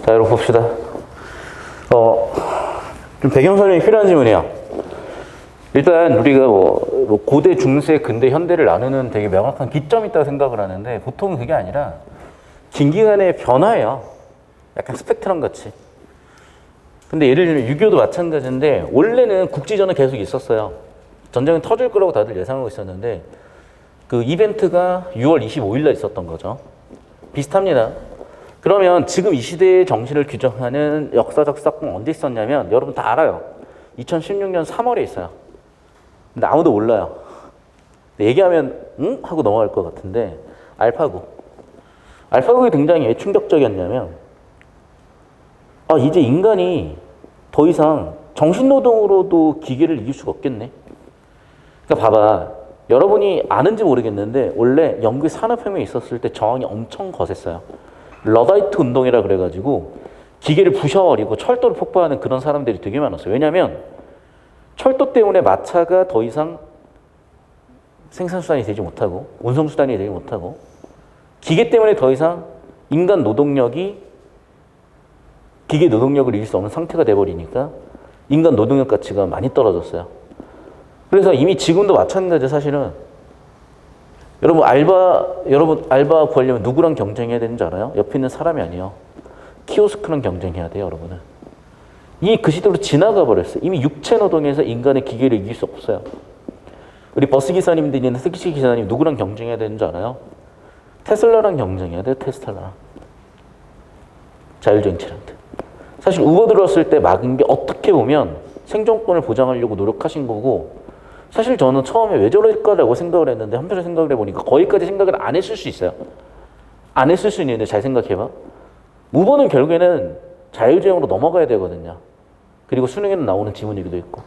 자, 여러분 봅시다. 좀 배경 설명이 필요한 질문이에요. 일단 우리가 뭐 고대, 중세, 근대, 현대를 나누는 되게 명확한 기점이 있다고 생각을 하는데 보통은 그게 아니라 긴 기간의 변화예요. 약간 스펙트럼 같이. 근데 예를 들면 6.25도 마찬가지인데 원래는 국지전은 계속 있었어요. 전쟁은 터질 거라고 다들 예상하고 있었는데 그 이벤트가 6월 25일 날 있었던 거죠. 비슷합니다. 그러면 지금 이 시대의 정신을 규정하는 역사적 사건 언제 있었냐면 여러분 다 알아요. 2016년 3월에 있어요. 근데 아무도 몰라요. 얘기하면 응? 하고 넘어갈 것 같은데 알파고가 굉장히 왜 충격적이었냐면 이제 인간이 더 이상 정신노동으로도 기계를 이길 수가 없겠네. 그러니까 봐봐. 여러분이 아는지 모르겠는데 원래 영국의 산업혁명이 있었을 때 저항이 엄청 거셌어요. 러다이트 운동이라 그래가지고 기계를 부셔버리고 철도를 폭파하는 그런 사람들이 되게 많았어요. 왜냐하면 철도 때문에 마차가 더 이상 생산수단이 되지 못하고 운송수단이 되지 못하고 기계 때문에 더 이상 인간 노동력이 기계 노동력을 이길 수 없는 상태가 돼버리니까 인간 노동력 가치가 많이 떨어졌어요. 그래서 이미 지금도 마찬가지예요. 사실은 여러분 알바 구하려면 누구랑 경쟁해야 되는지 알아요? 옆에 있는 사람이 아니에요. 키오스크랑 경쟁해야 돼요, 여러분은. 이미 그 시대로 지나가 버렸어요. 이미 육체 노동에서 인간의 기계를 이길 수 없어요. 우리 버스 기사님들이나 택시 기사님 누구랑 경쟁해야 되는지 알아요? 테슬라랑 경쟁해야 돼요, 테슬라랑. 자율주행 차량들. 사실 우버 들어왔을 때 막은 게 어떻게 보면 생존권을 보장하려고 노력하신 거고 사실 저는 처음에 왜 저럴까라고 생각을 했는데 한편으로 생각을 해보니까 거기까지 생각을 안 했을 수 있어요. 안 했을 수 있는데 잘 생각해봐. 우버는 결국에는 자율주행으로 넘어가야 되거든요. 그리고 수능에는 나오는 지문이기도 있고.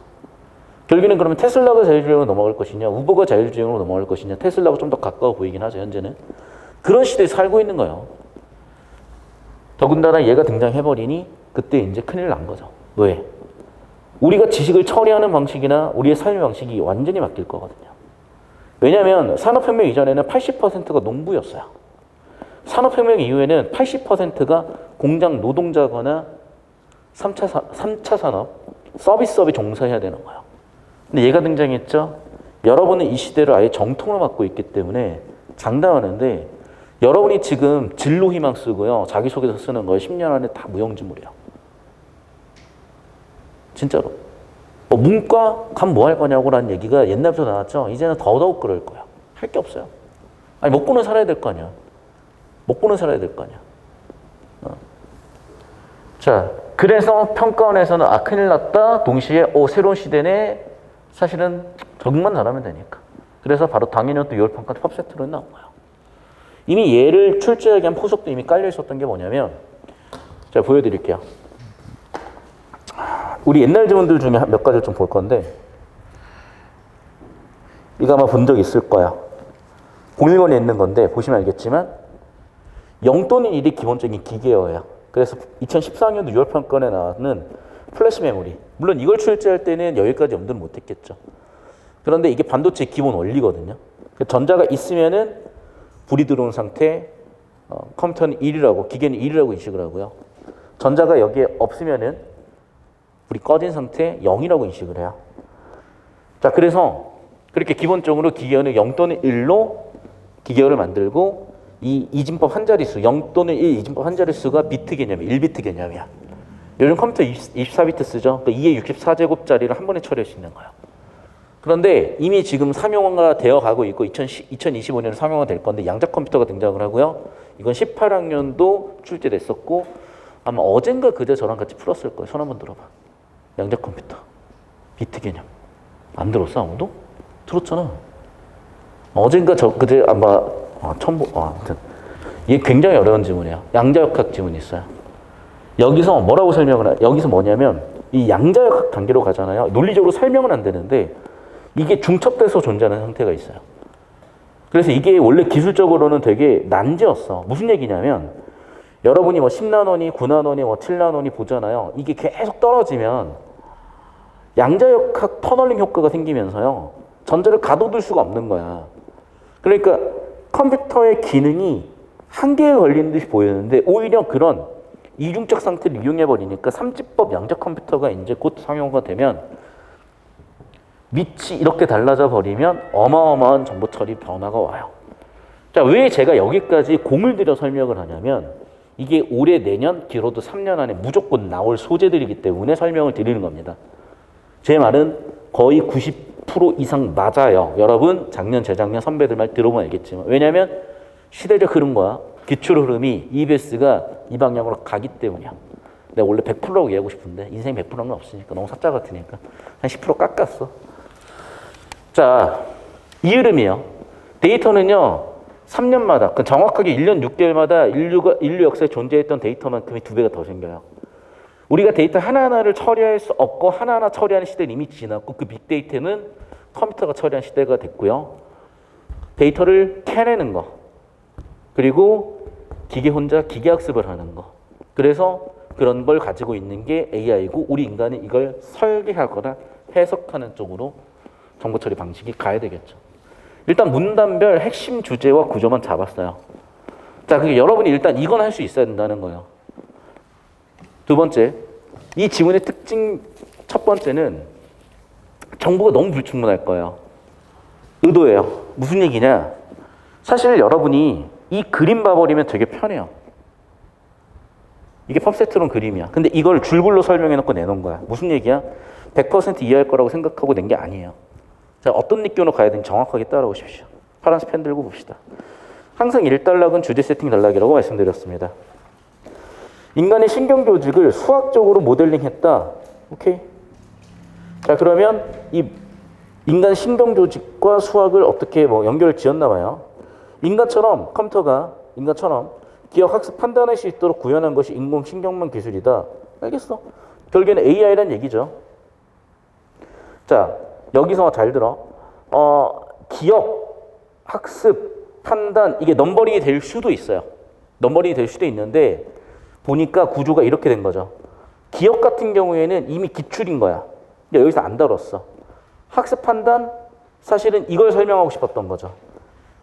결국에는 그러면 테슬라가 자율주행으로 넘어갈 것이냐 우버가 자율주행으로 넘어갈 것이냐 테슬라가 좀 더 가까워 보이긴 하죠. 현재는. 그런 시대에 살고 있는 거예요. 더군다나 얘가 등장해버리니 그때 이제 큰일 난 거죠. 왜? 우리가 지식을 처리하는 방식이나 우리의 삶의 방식이 완전히 바뀔 거거든요. 왜냐하면 산업혁명 이전에는 80%가 농부였어요. 산업혁명 이후에는 80%가 공장 노동자거나 3차 산업, 서비스업에 종사해야 되는 거예요. 근데 얘가 등장했죠. 여러분은 이 시대를 아예 정통으로 맡고 있기 때문에 장담하는데 여러분이 지금 진로 희망 쓰고요. 자기소개서 쓰는 거 10년 안에 다 무용지물이에요. 진짜로. 문과 가면 뭐 할 거냐고라는 얘기가 옛날부터 나왔죠. 이제는 더더욱 그럴 거야. 할 게 없어요. 아니 먹고는 살아야 될 거 아니야. 먹고는 살아야 될 거 아니야. 자, 그래서 평가원에서는 큰일 났다. 동시에 새로운 시대네. 사실은 적응만 잘하면 되니까. 그래서 바로 당연히 또 6월 평가 팝세트로 나온 거예요. 이미 얘를 출제하기 위한 포석도 이미 깔려 있었던 게 뭐냐면 제가 보여드릴게요. 우리 옛날 지문들 중에 몇 가지를 좀 볼 건데 이거 아마 본 적 있을 거야. 01번에 있는 건데 보시면 알겠지만 0 또는 1이 기본적인 기계어예요. 그래서 2014년도 6월 평가원에 나오는 플래시 메모리. 물론 이걸 출제할 때는 여기까지 염두를 못했겠죠. 그런데 이게 반도체의 기본 원리거든요. 전자가 있으면은 불이 들어온 상태, 컴퓨터는 1이라고, 기계는 1이라고 인식을 하고요. 전자가 여기에 없으면은 불이 꺼진 상태 0이라고 인식을 해요. 자, 그래서 그렇게 기본적으로 기계어는 0 또는 1로 기계어를 만들고 이 이진법 한 자릿수, 0 또는 1 이진법 한 자릿수가 비트 개념이 1비트 개념이야. 요즘 컴퓨터 24비트 쓰죠. 그러니까 2의 64제곱짜리를 한 번에 처리할 수 있는 거예요. 그런데 이미 지금 상용화가 되어 가고 있고 2025년에 상용화 될 건데 양자 컴퓨터가 등장을 하고요. 이건 18학년도 출제됐었고 아마 어젠가 그제 저랑 같이 풀었을 거예요. 손 한번 들어봐. 양자 컴퓨터. 비트 개념. 안 들었어 아무도? 들었잖아. 어젠가 그제 아마 아무튼 이게 굉장히 어려운 지문이에요. 양자역학 지문이 있어요. 여기서 뭐라고 설명을 여기서 뭐냐면 이 양자역학 단계로 가잖아요. 논리적으로 설명은 안 되는데 이게 중첩돼서 존재하는 형태가 있어요. 그래서 이게 원래 기술적으로는 되게 난제였어. 무슨 얘기냐면 여러분이 10나노니 9나노니 7나노니 보잖아요. 이게 계속 떨어지면 양자역학 터널링 효과가 생기면서요. 전자를 가둬둘 수가 없는 거야. 그러니까 컴퓨터의 기능이 한계에 걸리는 듯이 보이는데 오히려 그런 이중적 상태를 이용해 버리니까 삼지법 양자 컴퓨터가 이제 곧 상용화가 되면 밑이 이렇게 달라져 버리면 어마어마한 정보 처리 변화가 와요. 자, 왜 제가 여기까지 공을 들여 설명을 하냐면 이게 올해 내년 길어도 3년 안에 무조건 나올 소재들이기 때문에 설명을 드리는 겁니다. 제 말은 거의 90% 이상 맞아요. 여러분 작년 재작년 선배들 말 들어보면 알겠지만 왜냐하면 시대적 흐름과 기출 흐름이 EBS가 이 방향으로 가기 때문이야. 내가 원래 100%라고 얘기하고 싶은데 인생 100%는 없으니까 너무 사자 같으니까 한 10% 깎았어. 자, 이 흐름이요. 데이터는요. 3년마다, 그 정확하게 1년 6개월마다 인류 역사에 존재했던 데이터만큼이 2배가 더 생겨요. 우리가 데이터 하나하나를 처리할 수 없고 하나하나 처리하는 시대는 이미 지났고 그 빅데이터는 컴퓨터가 처리한 시대가 됐고요. 데이터를 캐내는 거, 그리고 기계 혼자 기계학습을 하는 거. 그래서 그런 걸 가지고 있는 게 AI고 우리 인간은 이걸 설계하거나 해석하는 쪽으로 정보 처리 방식이 가야 되겠죠. 일단 문단별 핵심 주제와 구조만 잡았어요. 자, 그게 여러분이 일단 이건 할 수 있어야 된다는 거예요. 두 번째, 이 지문의 특징 첫 번째는 정보가 너무 불충분할 거예요. 의도예요. 무슨 얘기냐? 사실 여러분이 이 그림 봐버리면 되게 편해요. 이게 펍세트론 그림이야. 근데 이걸 줄글로 설명해놓고 내놓은 거야. 무슨 얘기야? 100% 이해할 거라고 생각하고 낸 게 아니에요. 자, 어떤 느낌으로 가야 되는지 정확하게 따라오십시오. 파란색 펜 들고 봅시다. 항상 1단락은 주제 세팅 단락이라고 말씀드렸습니다. 인간의 신경 조직을 수학적으로 모델링했다. 오케이. 자, 그러면 이 인간 신경 조직과 수학을 어떻게 연결을 지었나 봐요. 인간처럼 컴퓨터가 인간처럼 기억, 학습, 판단할 수 있도록 구현한 것이 인공신경망 기술이다. 알겠어. 결국에는 AI란 얘기죠. 자, 여기서 잘 들어. 기억, 학습, 판단 이게 넘버링이 될 수도 있어요. 넘버링이 될 수도 있는데 보니까 구조가 이렇게 된 거죠. 기억 같은 경우에는 이미 기출인 거야. 근데 여기서 안 다뤘어. 학습, 판단 사실은 이걸 설명하고 싶었던 거죠.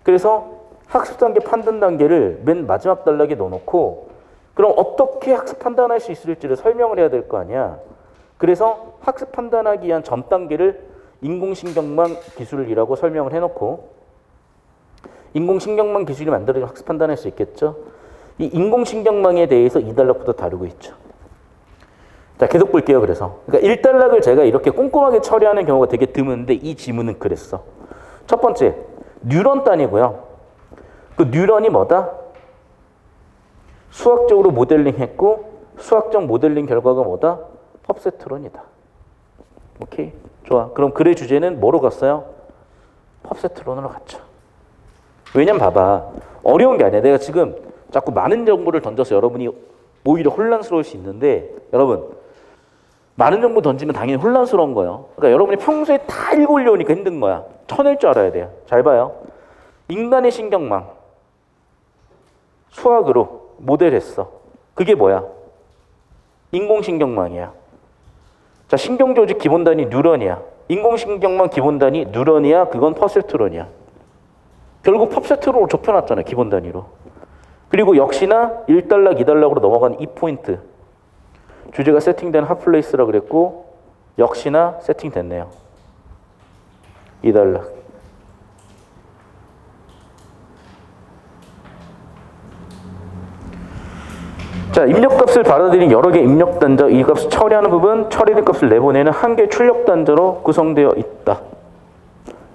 그래서 학습 단계, 판단 단계를 맨 마지막 단락에 넣어놓고 그럼 어떻게 학습 판단할 수 있을지를 설명을 해야 될 거 아니야. 그래서 학습 판단하기 위한 전 단계를 인공신경망 기술이라고 설명을 해놓고 인공신경망 기술이 만들어진 학습 판단할 수 있겠죠. 이 인공신경망에 대해서 2단락부터 다루고 있죠. 자, 계속 볼게요. 그래서 그러니까 1단락을 제가 이렇게 꼼꼼하게 처리하는 경우가 되게 드문데 이 지문은 그랬어. 첫 번째, 뉴런 단위고요. 그 뉴런이 뭐다? 수학적으로 모델링했고 수학적 모델링 결과가 뭐다? 펍세트론이다. 오케이, 좋아. 그럼 글의 주제는 뭐로 갔어요? 펍세트론으로 갔죠. 왜냐면 봐봐, 어려운 게 아니야. 내가 지금 자꾸 많은 정보를 던져서 여러분이 오히려 혼란스러울 수 있는데 여러분 많은 정보 던지면 당연히 혼란스러운 거예요. 그러니까 여러분이 평소에 다 읽어오려니까 힘든 거야. 쳐낼 줄 알아야 돼요. 잘 봐요. 인간의 신경망 수학으로 모델했어. 그게 뭐야? 인공신경망이야. 자, 신경조직 기본 단위 뉴런이야. 인공신경망 기본 단위 뉴런이야. 그건 퍼셉트론이야. 결국 펍세트론으로 좁혀놨잖아요. 기본 단위로. 그리고 역시나 1단락, 2단락으로 넘어가는 이 포인트. 주제가 세팅된 핫플레이스라 그랬고 역시나 세팅됐네요. 2단락. 자, 입력값을 받아들인 여러 개의 입력 단자, 이 값을 처리하는 부분, 처리된 값을 내보내는 한 개의 출력 단자로 구성되어 있다.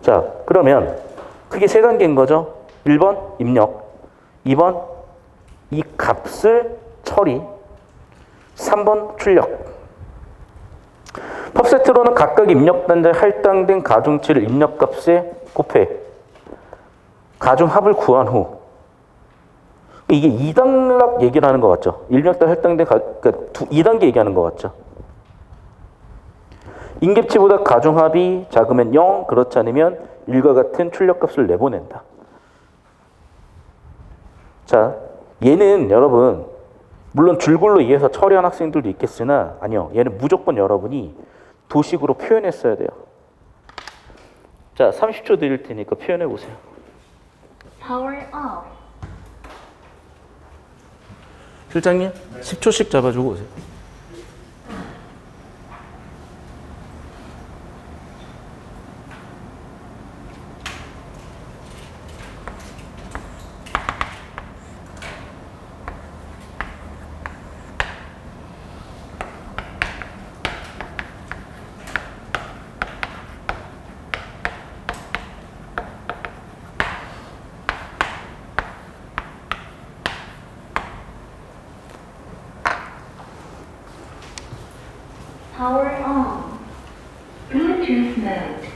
자, 그러면 크게 세 단계인 거죠. 1번 입력, 2번 이 값을 처리, 3번 출력. 펍세트로는 각각 입력 단자에 할당된 가중치를 입력값에 곱해 가중합을 구한 후 이게 2단락 얘기를 하는 것 같죠. 입력단 할당된 그러니까 2단계 얘기하는 것 같죠. 인계치보다 가중합이 작으면 0, 그렇지 않으면 1과 같은 출력값을 내보낸다. 자, 얘는 여러분 물론 줄글로 이해해서 처리한 학생들도 있겠으나 아니요. 얘는 무조건 여러분이 도식으로 표현했어야 돼요. 자, 30초 드릴 테니까 표현해 보세요. Power off. 실장님, 10초씩 잡아주고 오세요. Power on. Bluetooth mode.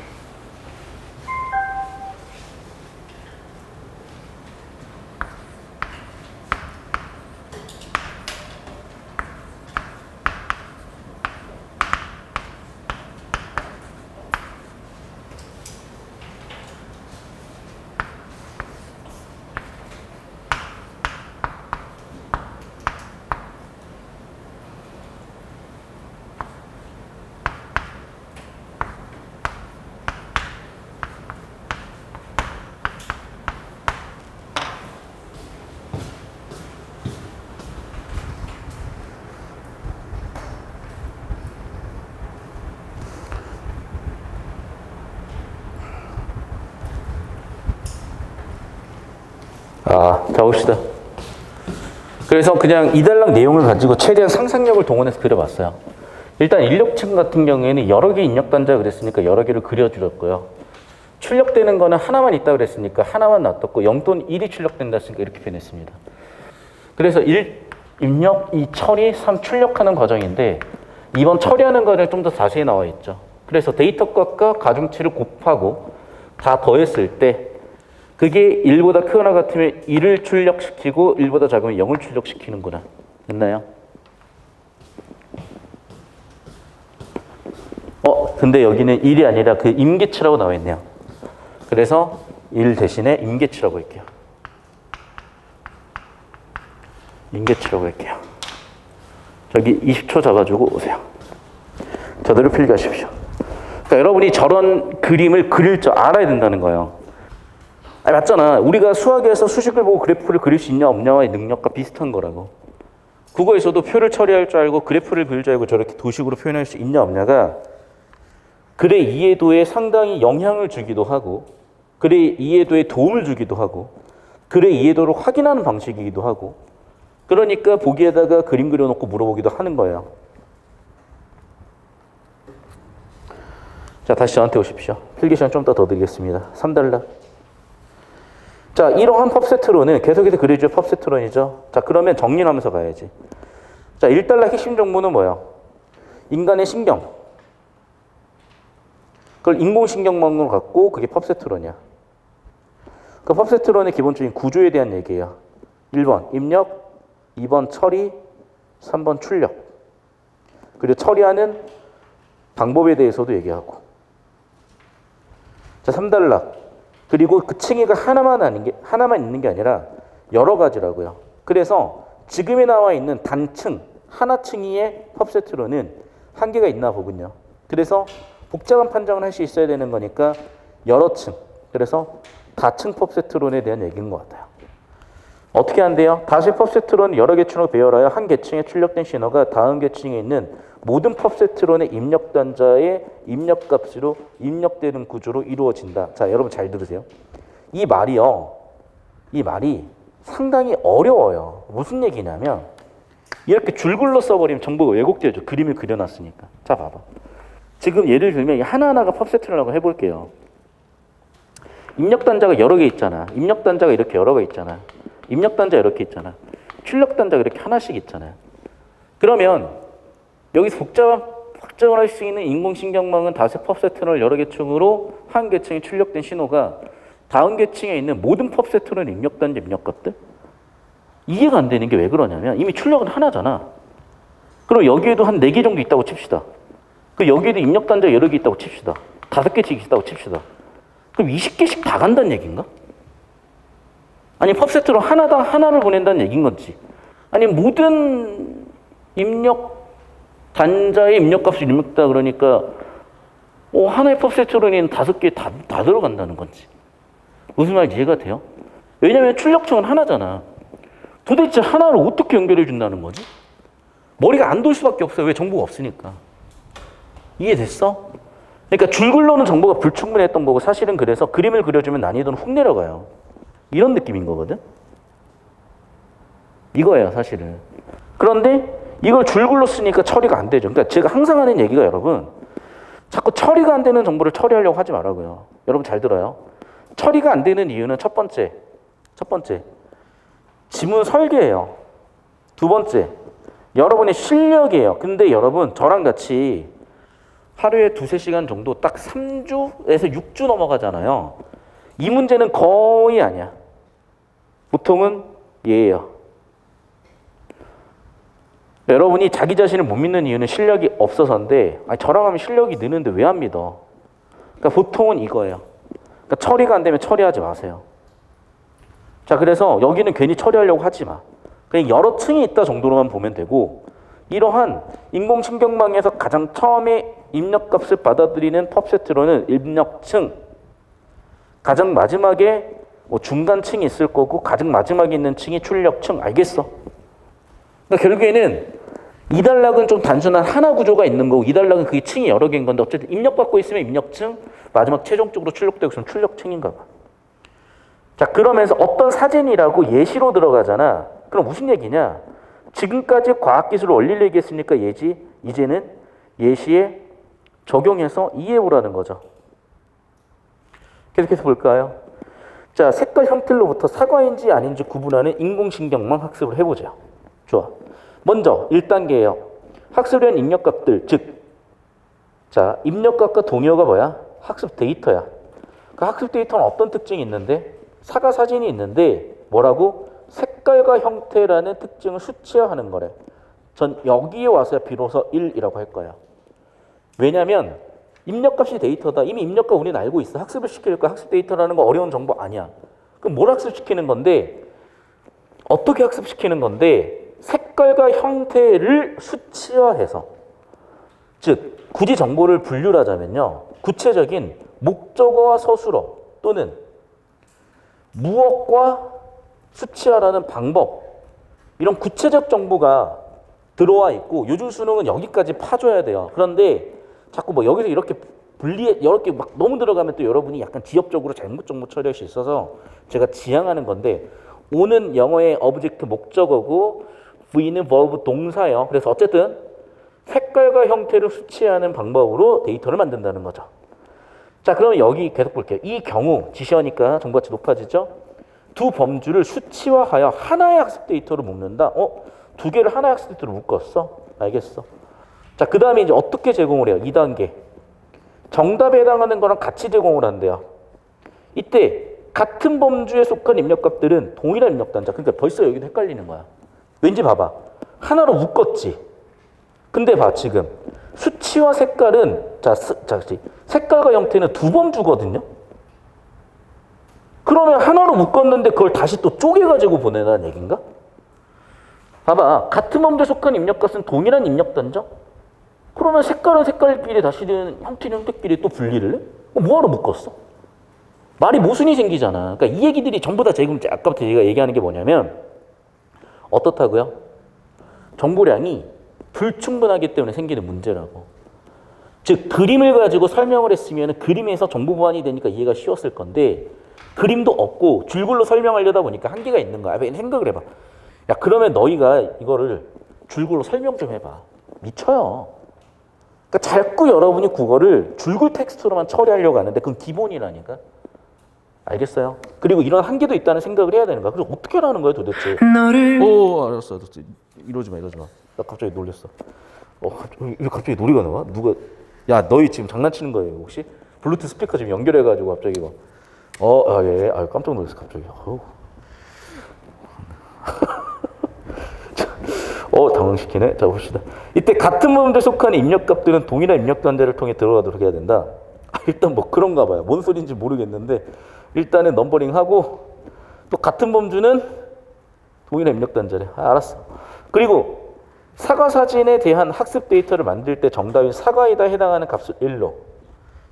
자, 봅시다. 그래서 그냥 이 단락 내용을 가지고 최대한 상상력을 동원해서 그려봤어요. 일단 인력층 같은 경우에는 여러 개 인력 단자가 그랬으니까 여러 개를 그려주렸고요. 출력되는 거는 하나만 있다 그랬으니까 하나만 놔뒀고 0 또는 1이 출력된다 했으니까 이렇게 표현했습니다. 그래서 1 입력, 2 처리, 3 출력하는 과정인데 2번 처리하는 과정이 좀 더 자세히 나와 있죠. 그래서 데이터 값과 가중치를 곱하고 다 더했을 때 그게 1보다 크거나 같으면 1을 출력시키고 1보다 작으면 0을 출력시키는구나. 됐나요? 근데 여기는 1이 아니라 그 임계치라고 나와 있네요. 그래서 1 대신에 임계치라고 할게요. 임계치라고 할게요. 저기 20초 잡아주고 오세요. 저대로 필기하십시오. 그러니까 여러분이 저런 그림을 그릴 줄 알아야 된다는 거예요. 아니, 맞잖아. 우리가 수학에서 수식을 보고 그래프를 그릴 수 있냐 없냐의 능력과 비슷한 거라고. 국어에서도 표를 처리할 줄 알고 그래프를 그릴 줄 알고 저렇게 도식으로 표현할 수 있냐 없냐가 글의 이해도에 상당히 영향을 주기도 하고 글의 이해도에 도움을 주기도 하고 글의 이해도를 확인하는 방식이기도 하고 그러니까 보기에다가 그림 그려놓고 물어보기도 하는 거예요. 자, 다시 저한테 오십시오. 필기 시간 좀 더 드리겠습니다. 3단락. 자, 이러한 펍세트론은 계속해서 그려줄 펍세트론이죠. 자, 그러면 정리를 하면서 가야지. 자, 1단락 핵심 정보는 뭐야? 인간의 신경. 그걸 인공신경망으로 갖고 그게 펍세트론이야. 그 펍세트론의 기본적인 구조에 대한 얘기예요. 1번 입력, 2번 처리, 3번 출력. 그리고 처리하는 방법에 대해서도 얘기하고. 자, 3단락. 그리고 그 층위가 하나만 있는 게 아니라 여러 가지라고요. 그래서 지금에 나와 있는 단층, 하나 층위의 펍세트론은 한계가 있나 보군요. 그래서 복잡한 판정을 할 수 있어야 되는 거니까 여러 층, 그래서 다층 펍세트론에 대한 얘기인 것 같아요. 어떻게 한대요? 다시 펍세트론은 여러 계층으로 배열하여 한 계층에 출력된 신호가 다음 계층에 있는 모든 펍세트론의 입력 단자의 입력값으로 입력되는 구조로 이루어진다. 자, 여러분 잘 들으세요. 이 말이 상당히 어려워요. 무슨 얘기냐면 이렇게 줄글로 써버리면 정보가 왜곡되죠. 그림을 그려놨으니까. 자, 봐봐. 지금 예를 들면 하나하나가 펍세트론이라고 해볼게요. 입력 단자가 여러 개 있잖아. 입력 단자가 이렇게 여러 개 있잖아. 입력 단자 이렇게 있잖아. 출력 단자가 이렇게 하나씩 있잖아요. 그러면 여기서 복잡한 확정을 할 수 있는 인공신경망은 다시 펍세트론을 여러 계층으로 한 계층에 출력된 신호가 다음 계층에 있는 모든 펍세트론 입력 단자 입력값들 이해가 안 되는 게 왜 그러냐면 이미 출력은 하나잖아. 그럼 여기에도 한 4개 정도 있다고 칩시다. 그 여기에도 입력 단자 여러 개 있다고 칩시다. 5개씩 있다고 칩시다. 그럼 20개씩 다 간다는 얘기인가? 아니 펍세트론 하나당 하나를 보낸다는 얘기인 건지 아니 모든 입력 단자의 입력값을 입력다 그러니까 하나의 펍세트론에는 5개 다 들어간다는 건지 무슨 말인지 이해가 돼요? 왜냐하면 출력층은 하나잖아. 도대체 하나를 어떻게 연결해 준다는 거지? 머리가 안 돌 수밖에 없어요. 왜? 정보가 없으니까. 이해됐어? 그러니까 줄글러는 정보가 불충분했던 거고 사실은 그래서 그림을 그려주면 난이도는 훅 내려가요. 이런 느낌인 거거든. 이거예요, 사실은. 그런데 이걸 줄글로 쓰니까 처리가 안 되죠. 그러니까 제가 항상 하는 얘기가 여러분, 자꾸 처리가 안 되는 정보를 처리하려고 하지 말라고요. 여러분 잘 들어요. 처리가 안 되는 이유는 첫 번째, 지문 설계예요. 두 번째, 여러분의 실력이에요. 근데 여러분 저랑 같이 하루에 2-3시간 정도 딱 3주에서 6주 넘어가잖아요. 이 문제는 거의 아니야. 보통은 얘예요. 여러분이 자기 자신을 못 믿는 이유는 실력이 없어서인데, 아니, 저랑 하면 실력이 느는데 왜 안 믿어? 그러니까 보통은 이거예요. 그러니까 처리가 안 되면 처리하지 마세요. 자, 그래서 여기는 괜히 처리하려고 하지 마. 그냥 여러 층이 있다 정도로만 보면 되고, 이러한 인공신경망에서 가장 처음에 입력값을 받아들이는 펍세트로는 입력층, 가장 마지막에 뭐 중간층이 있을 거고 가장 마지막에 있는 층이 출력층. 알겠어? 그러니까 결국에는 이단락은 좀 단순한 하나 구조가 있는 거고 이단락은 그게 층이 여러 개인 건데 어쨌든 입력받고 있으면 입력층, 마지막 최종적으로 출력되고 있으면 출력층인가 봐. 자, 그러면서 어떤 사진이라고 예시로 들어가잖아. 그럼 무슨 얘기냐? 지금까지 과학기술 원리를 얘기했으니까 이제는 예시에 적용해서 이해해보라는 거죠. 계속해서 볼까요? 자, 색깔 형태로부터 사과인지 아닌지 구분하는 인공신경망 학습을 해보자. 좋아. 먼저 1단계예요. 학습련 입력값들, 즉, 자, 입력값과 동의어가 뭐야? 학습 데이터야. 그 학습 데이터는 어떤 특징이 있는데? 사과 사진이 있는데 뭐라고? 색깔과 형태라는 특징을 수치화하는 거래. 전 여기에 와서야 비로소 1이라고 할 거야. 왜냐면 입력값이 데이터다. 이미 입력값 우리는 알고 있어. 학습을 시킬 거야. 학습 데이터라는 거 어려운 정보 아니야. 그럼 뭘 학습시키는 건데? 어떻게 학습시키는 건데? 색깔과 형태를 수치화해서. 즉, 굳이 정보를 분류를 하자면요. 구체적인 목적어와 서술어 또는 무엇과 수치화라는 방법, 이런 구체적 정보가 들어와 있고 요즘 수능은 여기까지 파줘야 돼요. 그런데 자꾸 뭐 여기서 이렇게 이렇게 막 너무 들어가면 또 여러분이 약간 지엽적으로 잘못 정보 처리할 수 있어서 제가 지향하는 건데, 오는 영어의 어브젝트 목적어고 V는 verb 동사예요. 그래서 어쨌든 색깔과 형태를 수치하는 방법으로 데이터를 만든다는 거죠. 자, 그러면 여기 계속 볼게요. 이 경우 지시어니까 정보가치 높아지죠. 두 범주를 수치화하여 하나의 학습 데이터로 묶는다. 두 개를 하나의 학습 데이터로 묶었어. 알겠어. 자, 그 다음에 이제 어떻게 제공을 해요? 2단계. 정답에 해당하는 거랑 같이 제공을 한대요. 이때 같은 범주에 속한 입력값들은 동일한 입력단자. 그러니까 벌써 여기도 헷갈리는 거야. 왠지 봐봐. 하나로 묶었지. 근데 봐, 지금. 수치와 색깔은, 색깔과 형태는 두 범주거든요? 그러면 하나로 묶었는데 그걸 다시 또 쪼개가지고 보내라는 얘기인가? 봐봐. 같은 범주에 속한 입력값은 동일한 입력단자? 그러면 색깔은 색깔끼리 다시는 형태는 형태끼리 또 분리를 해? 뭐하러 묶었어? 말이 모순이 생기잖아. 그러니까 이 얘기들이 전부 다 지금 아까부터 제가 얘기하는 게 뭐냐면 어떻다고요? 정보량이 불충분하기 때문에 생기는 문제라고. 즉 그림을 가지고 설명을 했으면 그림에서 정보 보완이 되니까 이해가 쉬웠을 건데 그림도 없고 줄글로 설명하려다 보니까 한계가 있는 거야. 생각을 해봐. 야, 그러면 너희가 이거를 줄글로 설명 좀 해봐. 미쳐요. 그러니까 자꾸 여러분이 국어를 줄글 텍스트로만 처리하려고 하는데 그건 기본이라니까. 알겠어요? 그리고 이런 한계도 있다는 생각을 해야 되는 거야. 그래서 어떻게 하라는 거야 도대체? 알았어. 이러지 마. 나 갑자기 놀랬어. 갑자기 노래가 나와? 누가? 야, 너희 지금 장난치는 거예요 혹시? 블루투스 스피커 지금 연결해가지고 갑자기 막. 예. 깜짝 놀랐어 갑자기. 당황시키네. 자, 봅시다. 이때 같은 범주에 속하는 입력값들은 동일한 입력단자를 통해 들어가도록 해야 된다. 일단 뭐 그런가 봐요. 뭔 소리인지 모르겠는데 일단은 넘버링하고 또 같은 범주는 동일한 입력단자래. 알았어. 그리고 사과 사진에 대한 학습 데이터를 만들 때 정답인 사과에다 해당하는 값을 1로,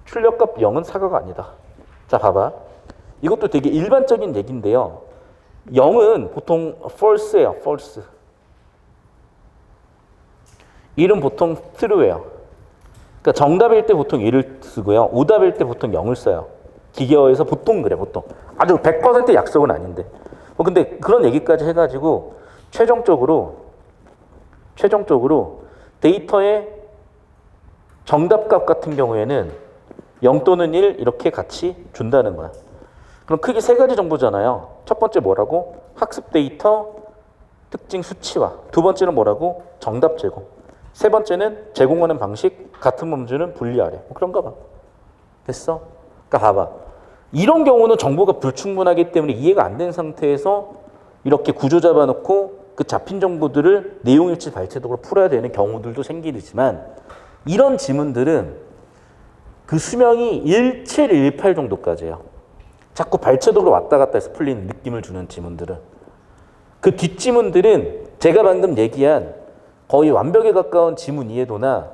출력값 0은 사과가 아니다. 자, 봐봐. 이것도 되게 일반적인 얘기인데요. 0은 보통 false예요. false. 1은 보통 true예요. 그러니까 정답일 때 보통 1을 쓰고요. 오답일 때 보통 0을 써요. 기계어에서 보통 그래, 보통. 아주 100% 약속은 아닌데. 근데 그런 얘기까지 해가지고 최종적으로 데이터의 정답값 같은 경우에는 0 또는 1 이렇게 같이 준다는 거야. 그럼 크게 세 가지 정보잖아요. 첫 번째 뭐라고? 학습 데이터 특징 수치화. 두 번째는 뭐라고? 정답 제공. 세 번째는 제공하는 방식, 같은 범주는 분리하래. 그런가 봐. 됐어? 그러니까 봐봐. 이런 경우는 정보가 불충분하기 때문에 이해가 안 된 상태에서 이렇게 구조 잡아놓고 그 잡힌 정보들을 내용일치 발췌도로 풀어야 되는 경우들도 생기지만 이런 지문들은 그 수명이 1718 정도까지예요. 자꾸 발췌도로 왔다 갔다 해서 풀리는 느낌을 주는 지문들은. 그 뒷지문들은 제가 방금 얘기한 거의 완벽에 가까운 지문 이해도나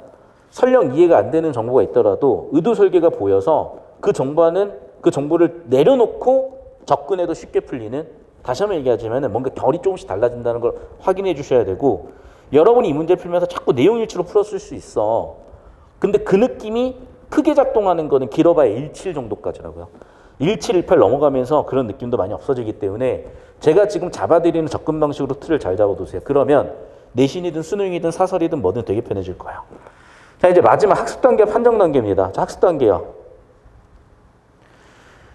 설령 이해가 안 되는 정보가 있더라도 의도 설계가 보여서 그 정보를 내려놓고 접근해도 쉽게 풀리는, 다시 한번 얘기하자면 뭔가 결이 조금씩 달라진다는 걸 확인해 주셔야 되고, 여러분이 이 문제를 풀면서 자꾸 내용일치로 풀었을 수 있어. 근데 그 느낌이 크게 작동하는 거는 길어봐야 17 정도까지라고요. 1718 넘어가면서 그런 느낌도 많이 없어지기 때문에 제가 지금 잡아드리는 접근 방식으로 틀을 잘 잡아두세요. 그러면 내신이든 수능이든 사설이든 뭐든 되게 편해질 거예요. 자, 이제 마지막 학습 단계 판정 단계입니다. 자, 학습 단계요.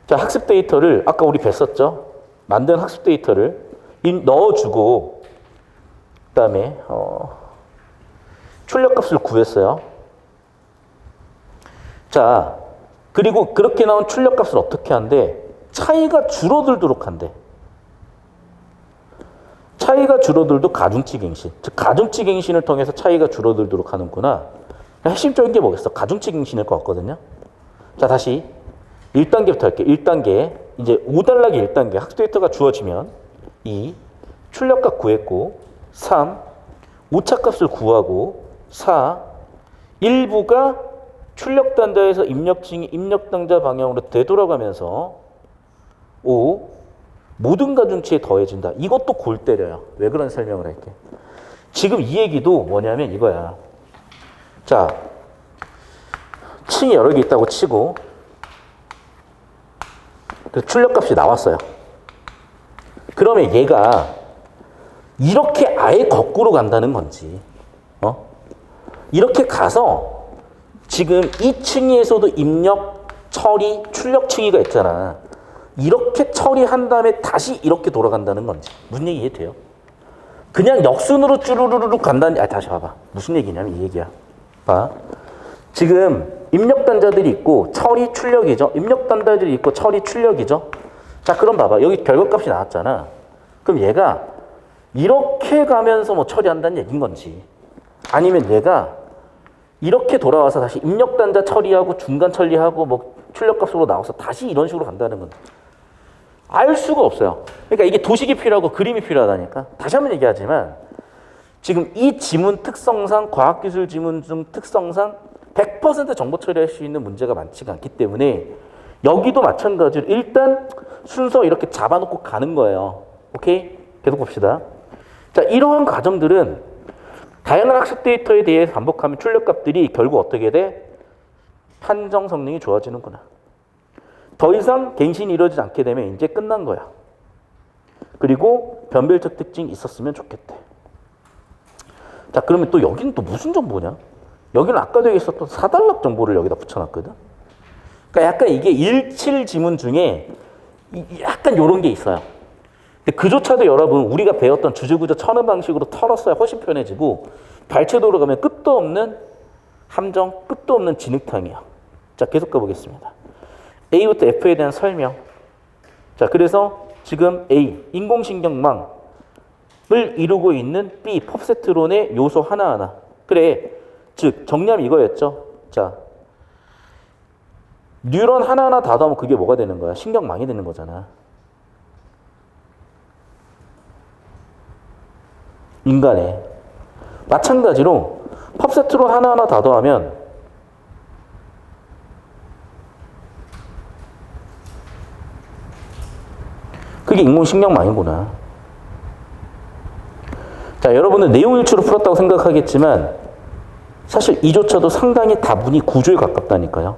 자, 학습 데이터를 아까 우리 뵀었죠. 만든 학습 데이터를 넣어주고 그다음에 출력값을 구했어요. 자, 그리고 그렇게 나온 출력값을 어떻게 한대? 차이가 줄어들도록 한대. 차이가 줄어들도 가중치 갱신. 즉 가중치 갱신을 통해서 차이가 줄어들도록 하는구나. 핵심적인 게 뭐겠어? 가중치 갱신일 것 같거든요. 자, 다시 1단계부터 할게요. 1단계. 이제 5단락의 1단계. 학습 데이터가 주어지면 2. 출력값 구했고 3. 오차값을 구하고 4. 일부가 출력단자에서 입력층이 입력단자 방향으로 되돌아가면서 5. 모든 가중치에 더해진다. 이것도 골 때려요. 왜 그런 설명을 할게. 지금 이 얘기도 뭐냐면 이거야. 자, 층이 여러 개 있다고 치고 그 출력값이 나왔어요. 그러면 얘가 이렇게 아예 거꾸로 간다는 건지, 이렇게 가서 지금 이 층에서도 입력, 처리, 출력 층위가 있잖아. 이렇게 처리한 다음에 다시 이렇게 돌아간다는 건지. 무슨 얘기 이해돼요? 그냥 역순으로 쭈루루루 간다는, 다시 봐봐. 무슨 얘기냐면 이 얘기야. 봐. 지금 입력 단자들이 있고 처리 출력이죠. 입력 단자들이 있고 처리 출력이죠. 자, 그럼 봐봐. 여기 결과값이 나왔잖아. 그럼 얘가 이렇게 가면서 뭐 처리한다는 얘기인 건지, 아니면 얘가 이렇게 돌아와서 다시 입력 단자 처리하고 중간 처리하고 뭐 출력값으로 나와서 다시 이런 식으로 간다는 건지 알 수가 없어요. 그러니까 이게 도식이 필요하고 그림이 필요하다니까. 다시 한번 얘기하지만 지금 이 지문 특성상, 과학기술 지문 중 특성상 100% 정보 처리할 수 있는 문제가 많지가 않기 때문에 여기도 마찬가지로 일단 순서 이렇게 잡아놓고 가는 거예요. 오케이? 계속 봅시다. 자, 이러한 과정들은 다양한 학습 데이터에 대해 반복하면 출력값들이 결국 어떻게 돼? 판정 성능이 좋아지는구나. 더 이상 갱신이 이루어지지 않게 되면 이제 끝난 거야. 그리고 변별적 특징이 있었으면 좋겠대. 자, 그러면 또 여기는 또 무슨 정보냐? 여기는 아까도 얘기했었던 4단락 정보를 여기다 붙여놨거든. 그러니까 약간 이게 17 지문 중에 약간 이런 게 있어요. 근데 그조차도 여러분 우리가 배웠던 주제구조 쳐넣은 방식으로 털었어야 훨씬 편해지고, 발췌도로 가면 끝도 없는 함정, 끝도 없는 진흙탕이야. 자, 계속 가보겠습니다. A부터 F에 대한 설명. 자, 그래서 지금 A, 인공신경망을 이루고 있는 B, 펍세트론의 요소 하나하나. 그래, 즉 정리하면 이거였죠. 자, 뉴런 하나하나 다 더하면 그게 뭐가 되는 거야? 신경망이 되는 거잖아. 인간의. 마찬가지로 펍세트론 하나하나 다 더하면 그게 그게 인공신경망이구나. 자, 여러분은 내용 일치로 풀었다고 생각하겠지만 사실 이조차도 상당히 다분히 구조에 가깝다니까요.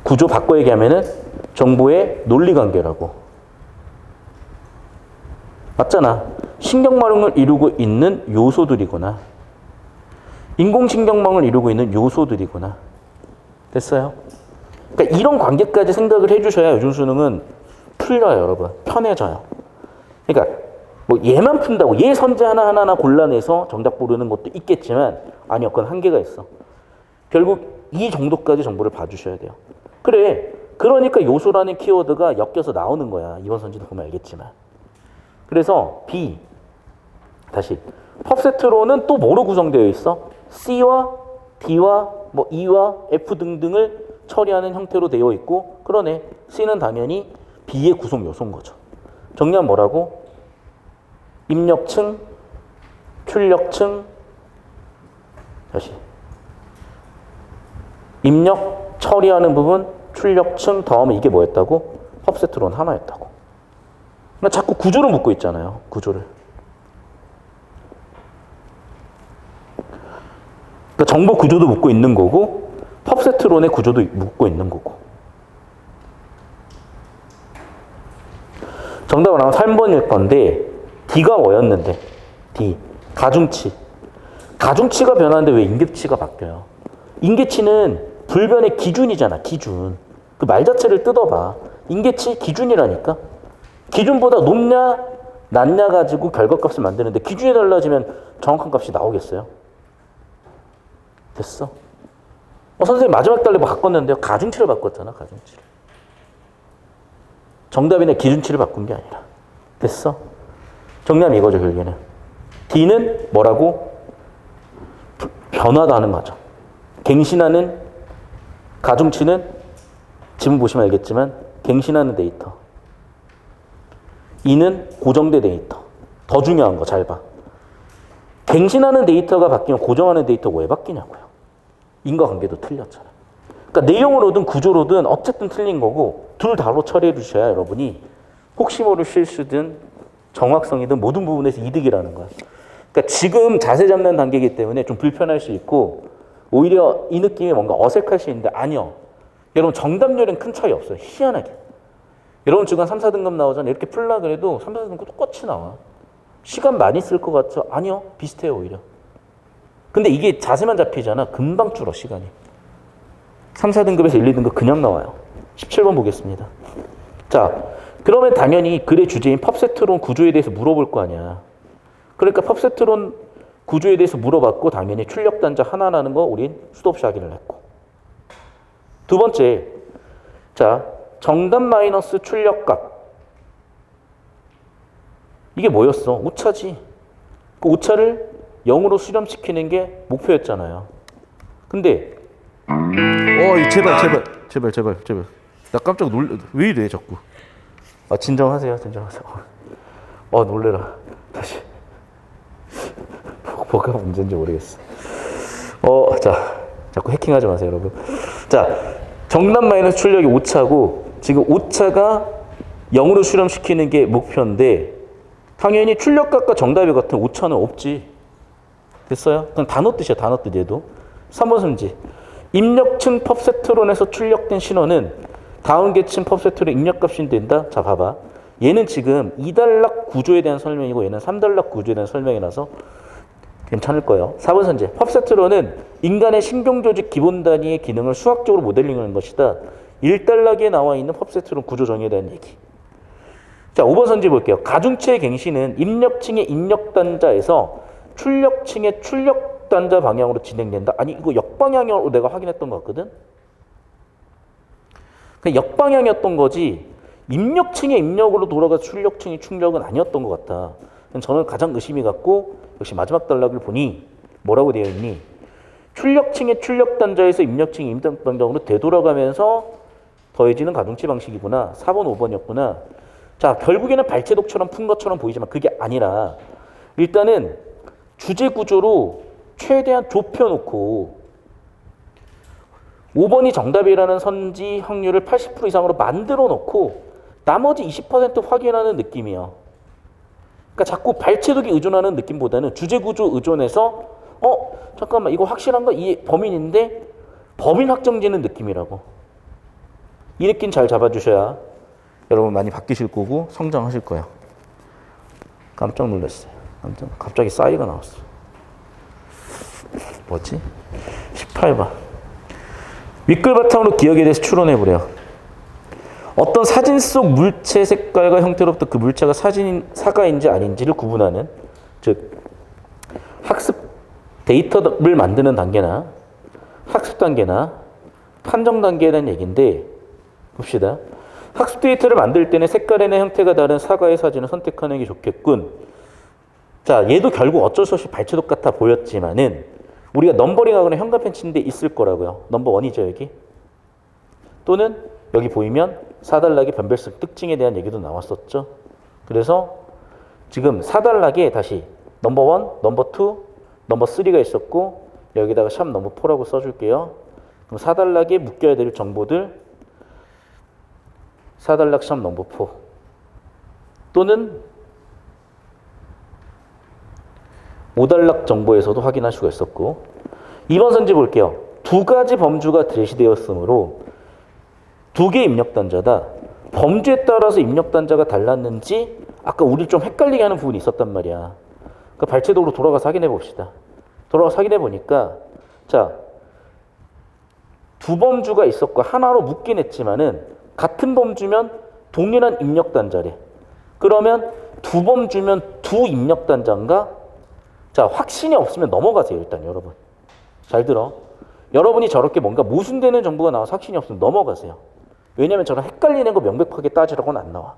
구조 바꿔 얘기하면은 정보의 논리관계라고. 맞잖아. 신경망을 이루고 있는 요소들이구나. 인공신경망을 이루고 있는 요소들이구나. 됐어요? 그러니까 이런 관계까지 생각을 해주셔야 요즘 수능은 풀려요, 여러분. 편해져요. 그러니까 뭐 얘만 푼다고 얘 선제 하나하나 골라내서 정답 고르는 것도 있겠지만 아니요, 그건 한계가 있어. 결국 이 정도까지 정보를 봐주셔야 돼요. 그래, 그러니까 요소라는 키워드가 엮여서 나오는 거야. 이번 선지도 보면 알겠지만. 그래서 B, 다시 펍세트로는 또 뭐로 구성되어 있어? C와 D와 뭐 E와 F 등등을 처리하는 형태로 되어 있고, 그러네. C는 당연히 B의 구성 요소인 거죠. 정리하면 뭐라고? 입력층, 출력층, 다시 입력 처리하는 부분, 출력층 더하면 이게 뭐였다고? 펍세트론 하나였다고. 그러니까 자꾸 구조를 묻고 있잖아요. 구조를. 그러니까 정보 구조도 묻고 있는 거고 펍세트론의 구조도 묻고 있는 거고. 정답은 아마 3번일 건데 D가 뭐였는데? D. 가중치. 가중치가 변하는데 왜 인계치가 바뀌어요? 인계치는 불변의 기준이잖아. 기준. 그 말 자체를 뜯어봐. 인계치 기준이라니까. 기준보다 높냐 낮냐 가지고 결과값을 만드는데 기준이 달라지면 정확한 값이 나오겠어요? 됐어. 선생님 마지막 달에 뭐 바꿨는데요. 가중치를 바꿨잖아. 가중치를. 정답이네 기준치를 바꾼 게 아니라. 됐어. 정답이 이거죠. 결국에는. D는 뭐라고? 변화다 하는 거죠. 갱신하는 가중치는 지금 보시면 알겠지만 갱신하는 데이터. E는 고정된 데이터. 더 중요한 거 잘 봐. 갱신하는 데이터가 바뀌면 고정하는 데이터가 왜 바뀌냐고요. 인과관계도 틀렸잖아요. 그러니까 내용으로든 구조로든 어쨌든 틀린 거고 둘 다로 처리해 주셔야 여러분이 혹시 모를 실수든 정확성이든 모든 부분에서 이득이라는 거예요. 그러니까 지금 자세 잡는 단계이기 때문에 좀 불편할 수 있고 오히려 이 느낌이 뭔가 어색할 수 있는데 아니요. 여러분 정답률엔 큰 차이 없어요. 희한하게. 여러분 주간 3, 4등급 나오잖아요. 이렇게 풀라 그래도 3, 4등급 똑같이 나와. 시간 많이 쓸 것 같죠? 아니요. 비슷해요 오히려. 근데 이게 자세만 잡히잖아. 금방 줄어 시간이. 3, 4등급에서 1, 2등급 그냥 나와요. 17번 보겠습니다. 자, 그러면 당연히 글의 주제인 펍세트론 구조에 대해서 물어볼 거 아니야. 그러니까 펍세트론 구조에 대해서 물어봤고 당연히 출력 단자 하나라는 거 우린 수도 없이 확인을 했고. 두 번째, 자 정답 마이너스 출력값. 이게 뭐였어? 오차지. 그 오차를 0으로 수렴시키는 게 목표였잖아요. 근데 제발. 나 깜짝 놀래. 왜 이래 자꾸. 진정하세요. 놀래라. 다시. 뭐가 문제인지 모르겠어. 자, 자꾸 해킹하지 마세요, 여러분. 자, 정답 마이너스 출력이 오차고 지금 오차가 0으로 수렴시키는 게 목표인데 당연히 출력값과 정답이 같은 오차는 없지. 됐어요? 그냥 단어 뜻이야, 단어 뜻 얘도. 3번 문제. 입력층 펍세트론에서 출력된 신호는 다음 계층 펍세트론 입력값이 된다. 자, 봐봐. 얘는 지금 2단락 구조에 대한 설명이고 얘는 3단락 구조에 대한 설명이라서 괜찮을 거예요. 4번 선제. 펍세트론은 인간의 신경조직 기본 단위의 기능을 수학적으로 모델링하는 것이다. 1단락에 나와 있는 펍세트론 구조 정의에 대한 얘기. 자, 5번 선제 볼게요. 가중치의 갱신은 입력층의 입력 단자에서 출력층의 출력 단자 방향으로 진행된다. 아니, 이거 역방향으로 내가 확인했던 것 같거든? 그냥 역방향이었던 거지, 입력층의 입력으로 돌아가 출력층의 출력은 아니었던 것 같다. 저는 가장 의심이 갔고, 역시 마지막 단락을 보니 뭐라고 되어 있니? 출력층의 출력 단자에서 입력층의 입력 방향으로 되돌아가면서 더해지는 가중치 방식이구나. 4번, 5번이었구나. 자, 결국에는 발제독처럼 푼 것처럼 보이지만 그게 아니라 일단은 주제 구조로 최대한 좁혀놓고 5번이 정답이라는 선지 확률을 80% 이상으로 만들어 놓고 나머지 20% 확인하는 느낌이에요. 그러니까 자꾸 발췌도기 의존하는 느낌보다는 주제구조 의존해서 잠깐만 이거 확실한가? 이 범인인데 범인 확정지는 느낌이라고. 이 느낌 잘 잡아주셔야 여러분 많이 바뀌실 거고 성장하실 거예요. 깜짝 놀랐어요. 갑자기 싸이가 나왔어. 뭐지? 18번. 윗글 바탕으로 기억에 대해서 추론해보래요. 어떤 사진 속 물체 색깔과 형태로부터 그 물체가 사과인지 아닌지를 구분하는, 즉 학습 데이터를 만드는 단계나 학습 단계나 판정 단계에 대한 얘기인데, 봅시다. 학습 데이터를 만들 때는 색깔이나 형태가 다른 사과의 사진을 선택하는 게 좋겠군. 자, 얘도 결국 어쩔 수 없이 발췌독 같아 보였지만은 우리가 넘버링하거나 현관펜 친 데 있을 거라고요. 넘버 1이죠, 여기. 또는 여기 보이면 사단락의 변별성 특징에 대한 얘기도 나왔었죠. 그래서 지금 사단락에 다시 넘버 1, 넘버 2, 넘버 3가 있었고 여기다가 샵 넘버 4라고 써줄게요. 그럼 사단락에 묶여야 될 정보들 사단락 샵 넘버 4 또는 5단락 정보에서도 확인할 수가 있었고, 2번 선지 볼게요. 두 가지 범주가 제시되었으므로 두 개의 입력단자다. 범주에 따라서 입력단자가 달랐는지 아까 우리 좀 헷갈리게 하는 부분이 있었단 말이야. 그 발췌도로 돌아가서 확인해 봅시다. 돌아가서 확인해 보니까 자, 두 범주가 있었고 하나로 묶긴 했지만은 같은 범주면 동일한 입력단자래. 그러면 두 범주면 두 입력단자인가? 자, 확신이 없으면 넘어가세요. 일단 여러분 잘 들어. 여러분이 저렇게 뭔가 모순되는 정보가 나와서 확신이 없으면 넘어가세요. 왜냐면 저런 헷갈리는 거 명백하게 따지라고는 안 나와.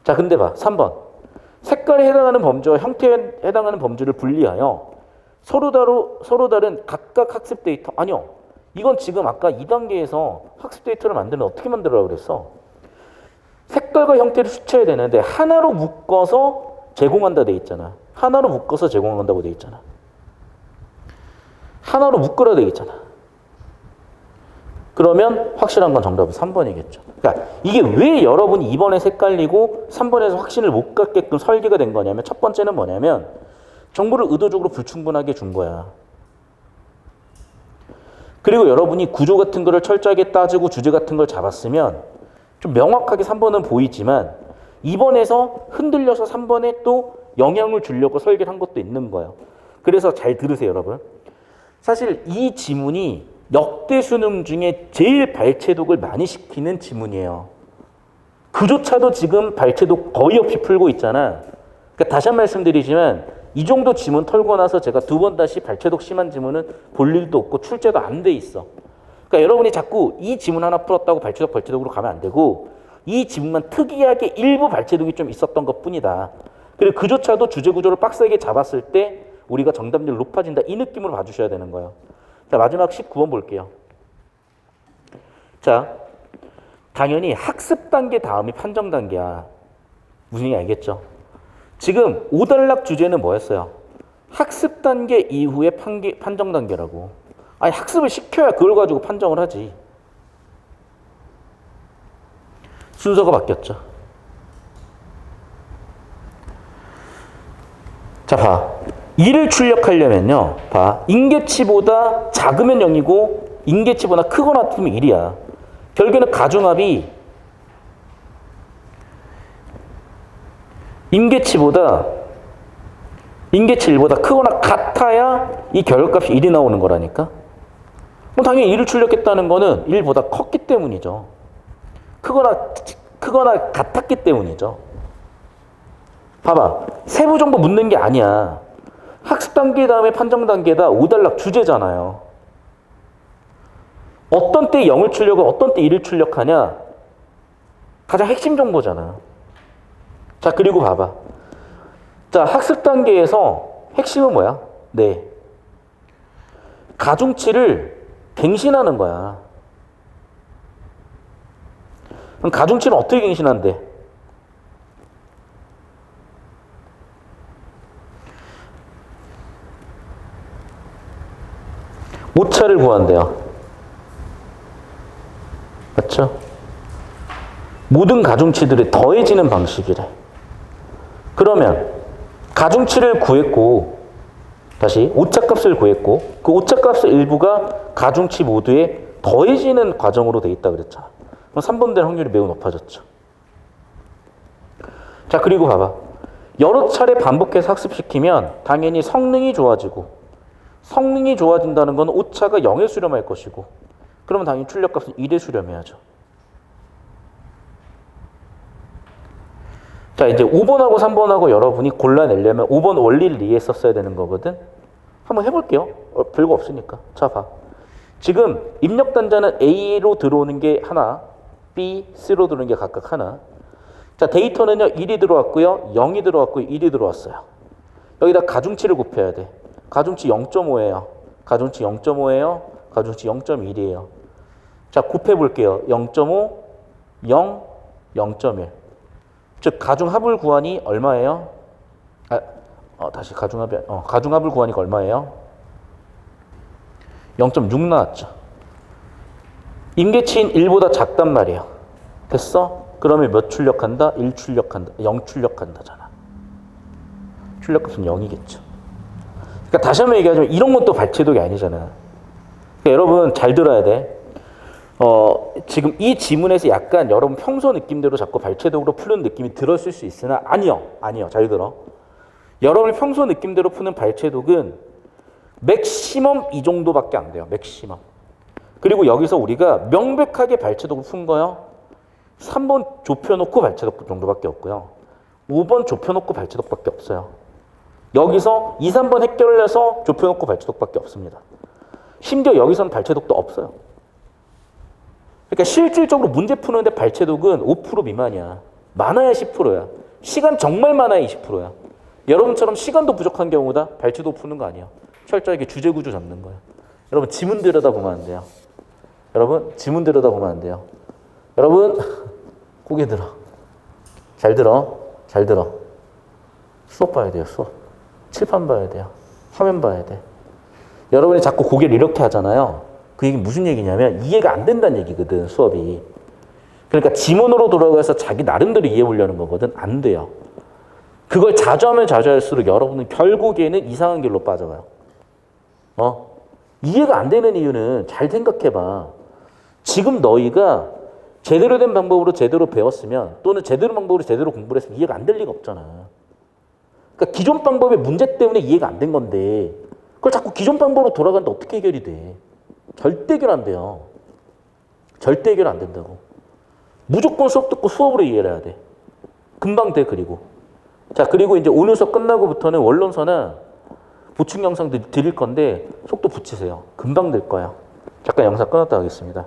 자, 근데 봐. 3번. 색깔에 해당하는 범주와 형태에 해당하는 범주를 분리하여 서로 다른 각각 학습 데이터. 아니요. 이건 지금 아까 2단계에서 학습 데이터를 만들면 어떻게 만들라고 그랬어? 색깔과 형태를 수치해야 되는데 하나로 묶어서 제공한다 돼 있잖아. 하나로 묶어서 제공한다고 돼 있잖아. 하나로 묶으라 돼 있잖아. 그러면 확실한 건 정답은 3번이겠죠. 그러니까 이게 왜 여러분이 2번에 헷갈리고 3번에서 확신을 못 갖게끔 설계가 된 거냐면, 첫 번째는 뭐냐면 정보를 의도적으로 불충분하게 준 거야. 그리고 여러분이 구조 같은 거를 철저하게 따지고 주제 같은 걸 잡았으면 좀 명확하게 3번은 보이지만 2번에서 흔들려서 3번에 또 영향을 주려고 설계를 한 것도 있는 거예요. 그래서 잘 들으세요, 여러분. 사실 이 지문이 역대 수능 중에 제일 발췌독을 많이 시키는 지문이에요. 그조차도 지금 발췌독 거의 없이 풀고 있잖아. 그러니까 다시 한 번 말씀드리지만 이 정도 지문 털고 나서 제가 두 번 다시 발췌독 심한 지문은 볼 일도 없고 출제도 안 돼 있어. 그러니까 여러분이 자꾸 이 지문 하나 풀었다고 발췌독으로 가면 안 되고 이 지문만 특이하게 일부 발췌독이 좀 있었던 것뿐이다. 그리고 그조차도 주제 구조를 빡세게 잡았을 때 우리가 정답률이 높아진다. 이 느낌으로 봐주셔야 되는 거예요. 자, 마지막 19번 볼게요. 자, 당연히 학습 단계 다음이 판정 단계야. 무슨 얘기 알겠죠? 지금 5단락 주제는 뭐였어요? 학습 단계 이후에 판정 단계라고. 아니, 학습을 시켜야 그걸 가지고 판정을 하지. 순서가 바뀌었죠. 자, 봐. 2를 출력하려면요. 봐. 인계치보다 작으면 0이고 인계치보다 크거나 같으면 1이야. 결국에는 가중합이 인계치보다 인계치 1보다 크거나 같아야 이 결과값이 1이 나오는 거라니까. 뭐 당연히 1을 출력했다는 거는 1보다 컸기 때문이죠. 크거나 같았기 때문이죠. 봐봐. 세부 정보 묻는 게 아니야. 학습 단계 다음에 판정 단계다. 5단락 주제잖아요. 어떤 때 0을 출력하고 어떤 때 1을 출력하냐. 가장 핵심 정보잖아. 자, 그리고 봐봐. 자, 학습 단계에서 핵심은 뭐야? 네. 가중치를 갱신하는 거야. 그럼 가중치는 어떻게 갱신한대? 오차를 구한대요. 맞죠? 모든 가중치들이 더해지는 방식이래. 그러면 가중치를 구했고, 다시 오차값을 구했고, 그 오차값의 일부가 가중치 모두에 더해지는 과정으로 돼 있다 그랬잖아. 그럼 3번 될 확률이 매우 높아졌죠. 자, 그리고 봐봐. 여러 차례 반복해서 학습시키면 당연히 성능이 좋아지고, 성능이 좋아진다는 건 오차가 0에 수렴할 것이고, 그러면 당연히 출력값은 1에 수렴해야죠. 자, 이제 5번하고 3번하고 여러분이 골라내려면 5번 원리를 이해했었어야 되는 거거든. 한번 해볼게요. 별거 없으니까. 자, 봐. 지금 입력 단자는 A로 들어오는 게 하나, B, C로 들어오는 게 각각 하나. 자, 데이터는요, 1이 들어왔고요, 0이 들어왔고요, 1이 들어왔어요. 여기다 가중치를 곱해야 돼. 가중치 0.5예요. 가중치 0.5예요. 가중치 0.1이에요. 자, 곱해볼게요. 0.5, 0, 0.1. 즉, 가중합을 구하니 얼마예요? 다시 가중합을 구하니까 얼마예요? 0.6 나왔죠. 임계치인 1보다 작단 말이에요. 됐어? 그러면 몇 출력한다? 1 출력한다. 0 출력한다잖아. 출력값은 0이겠죠. 그러니까 다시 한번 얘기하자면 이런 건 또 발췌독이 아니잖아. 그러니까 여러분 잘 들어야 돼. 지금 이 지문에서 약간 여러분 평소 느낌대로 자꾸 발췌독으로 푸는 느낌이 들었을 수 있으나 아니요. 잘 들어. 여러분이 평소 느낌대로 푸는 발췌독은 맥시멈 이 정도밖에 안 돼요. 맥시멈. 그리고 여기서 우리가 명백하게 발췌독을 푼 거요. 3번 좁혀놓고 발췌독 정도밖에 없고요. 5번 좁혀놓고 발췌독밖에 없어요. 여기서 2, 3번 헷갈려서 좁혀놓고 발췌독밖에 없습니다. 심지어 여기서는 발췌독도 없어요. 그러니까 실질적으로 문제 푸는데 발췌독은 5% 미만이야. 많아야 10%야. 시간 정말 많아야 20%야. 여러분처럼 시간도 부족한 경우다 발췌독 푸는 거 아니야. 철저하게 주제 구조 잡는 거야. 여러분 지문 들여다보면 안 돼요. 여러분 지문 들여다보면 안 돼요. 여러분 고개 들어. 잘 들어. 수업 봐야 돼요. 수업. 칠판 봐야 돼요. 화면 봐야 돼. 여러분이 자꾸 고개를 이렇게 하잖아요. 그 얘기 무슨 얘기냐면 이해가 안 된다는 얘기거든. 수업이. 그러니까 지문으로 돌아가서 자기 나름대로 이해해 보려는 거거든. 안 돼요. 그걸 자주 하면 자주 할수록 여러분은 결국에는 이상한 길로 빠져가요. 이해가 안 되는 이유는 잘 생각해봐. 지금 너희가 제대로 된 방법으로 제대로 배웠으면 또는 제대로 방법으로 제대로 공부를 했으면 이해가 안 될 리가 없잖아. 그러니까 기존 방법의 문제 때문에 이해가 안 된 건데 그걸 자꾸 기존 방법으로 돌아가는데 어떻게 해결이 돼? 절대 해결 안 돼요. 절대 해결 안 된다고. 무조건 수업 듣고 수업으로 이해를 해야 돼. 금방 돼. 그리고 이제 오늘 수업 끝나고부터는 원론서나 보충 영상 드릴 건데 속도 붙이세요. 금방 될 거야. 잠깐 영상 끊었다 하겠습니다.